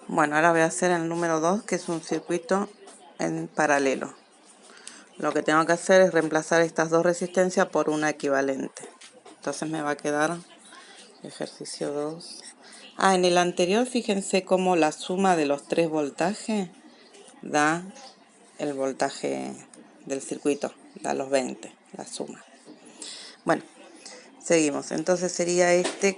Bueno, ahora voy a hacer el número 2, que es un circuito en paralelo. Lo que tengo que hacer es reemplazar estas dos resistencias por una equivalente. Entonces me va a quedar ejercicio 2. En el anterior fíjense cómo la suma de los 3 voltajes da el voltaje del circuito, da los 20, la suma. Bueno, seguimos. Entonces sería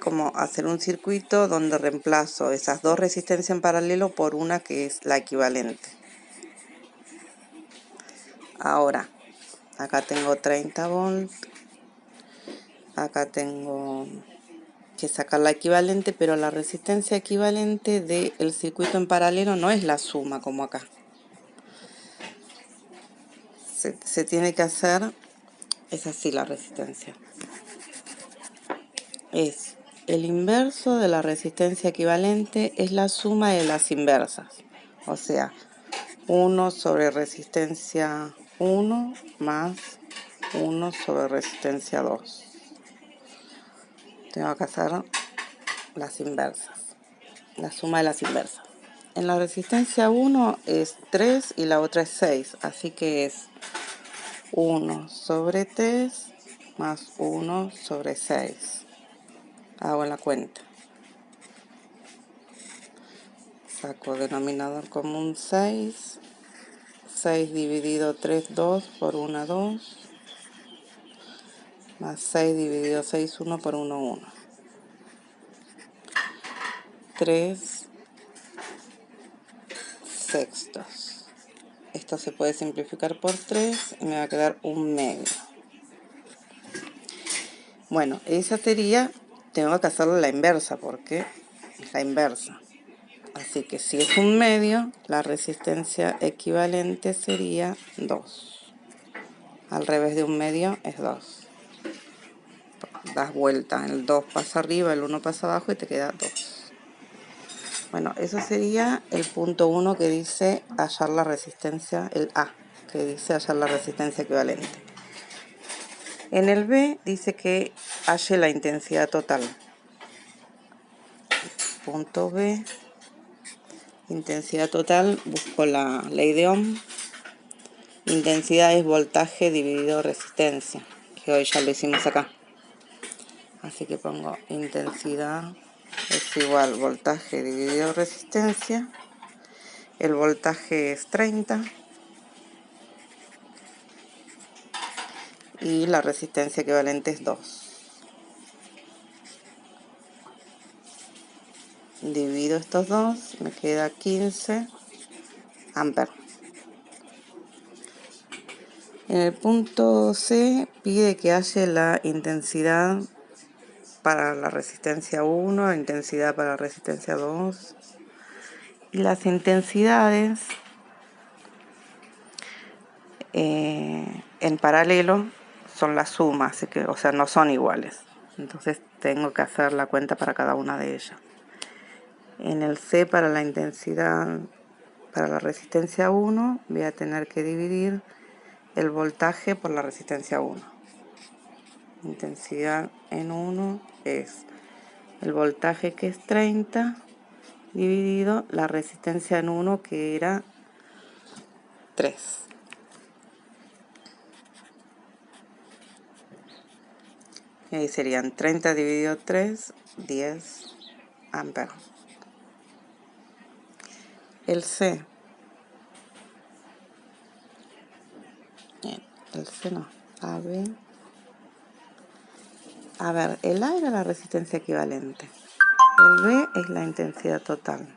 como hacer un circuito donde reemplazo esas dos resistencias en paralelo por una que es la equivalente. Ahora, acá tengo 30 volts, acá tengo que sacar la equivalente, pero la resistencia equivalente del circuito en paralelo no es la suma como acá. Se tiene que hacer, es así la resistencia. Es el inverso de la resistencia equivalente, es la suma de las inversas. O sea, 1 sobre resistencia 1 más 1 sobre resistencia 2. Tengo que hacer las inversas, la suma de las inversas. En la resistencia 1 es 3 y la otra es 6, así que es 1 sobre 3 más 1 sobre 6. Hago la cuenta. Saco denominador común 6. 6 dividido 3, 2 por 1, 2. Más 6 dividido 6, 1 por 1, 1. 3 sextos. Esto se puede simplificar por 3 y me va a quedar 1 medio. Bueno, esa sería, tengo que hacerle la inversa porque es la inversa. Así que si es 1 medio, la resistencia equivalente sería 2. Al revés de 1 medio es 2. Das vuelta, el 2 pasa arriba, el 1 pasa abajo y te queda 2. Bueno, eso sería el punto 1 que dice hallar la resistencia, el A, que dice hallar la resistencia equivalente. En el B dice que halle la intensidad total. Punto B, intensidad total, busco la ley de Ohm. Intensidad es voltaje dividido resistencia, que hoy ya lo hicimos acá. Así que pongo intensidad es igual voltaje dividido resistencia. El voltaje es 30 y la resistencia equivalente es 2. Divido estos dos, me queda 15 amperes. En el punto C pide que haya la intensidad para la resistencia 1, la intensidad para la resistencia 2. Y las intensidades en paralelo son la suma, así que, o sea, no son iguales. Entonces tengo que hacer la cuenta para cada una de ellas. En el C, para la intensidad, para la resistencia 1, voy a tener que dividir el voltaje por la resistencia 1. Intensidad en 1 es el voltaje, que es 30, dividido la resistencia en 1, que era 3. Y ahí serían 30 dividido 3, 10 amperes. El C. El C no. AB. A ver, el A era la resistencia equivalente. El B es la intensidad total.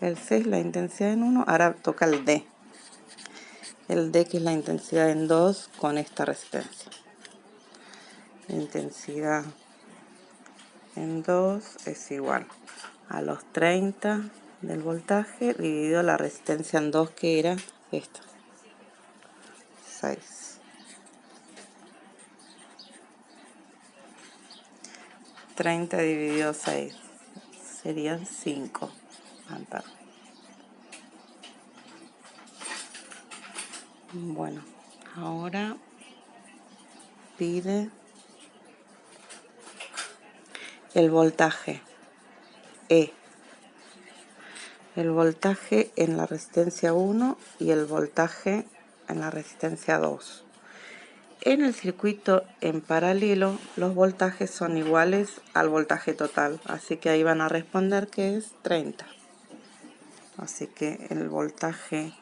El C es la intensidad en 1. Ahora toca el D. El D, que es la intensidad en 2 con esta resistencia. Intensidad en 2 es igual a los 30 del voltaje dividido la resistencia en 2, que era esta. 6. 30 dividido 6 serían 5 amperes. Bueno, ahora pide el voltaje E. el voltaje en la resistencia 1 y el voltaje en la resistencia 2. En el circuito en paralelo, los voltajes son iguales al voltaje total, así que ahí van a responder que es 30. Así que el voltaje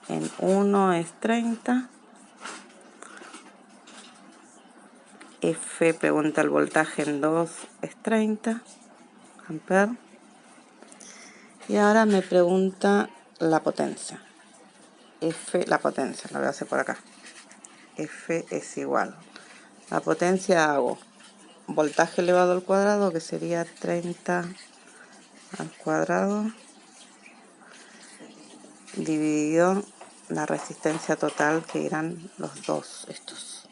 en 1 es 30. F pregunta el voltaje en 2 es 30 amperes. Y ahora me pregunta la potencia. F, la potencia, la voy a hacer por acá. F es igual. La potencia hago voltaje elevado al cuadrado, que sería 30 al cuadrado, dividido la resistencia total, que eran los dos estos.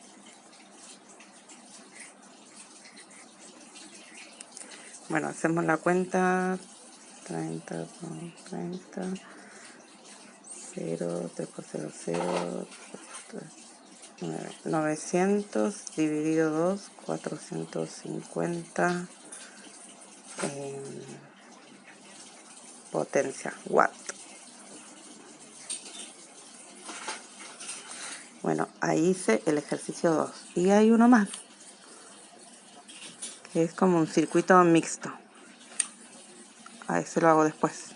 Bueno, hacemos la cuenta. 30 con 30, 0, 3 por 0, 0, 900 dividido 2, 450 potencia, watt. Bueno, ahí hice el ejercicio 2. Y hay uno más, que es como un circuito mixto. A ese lo hago después.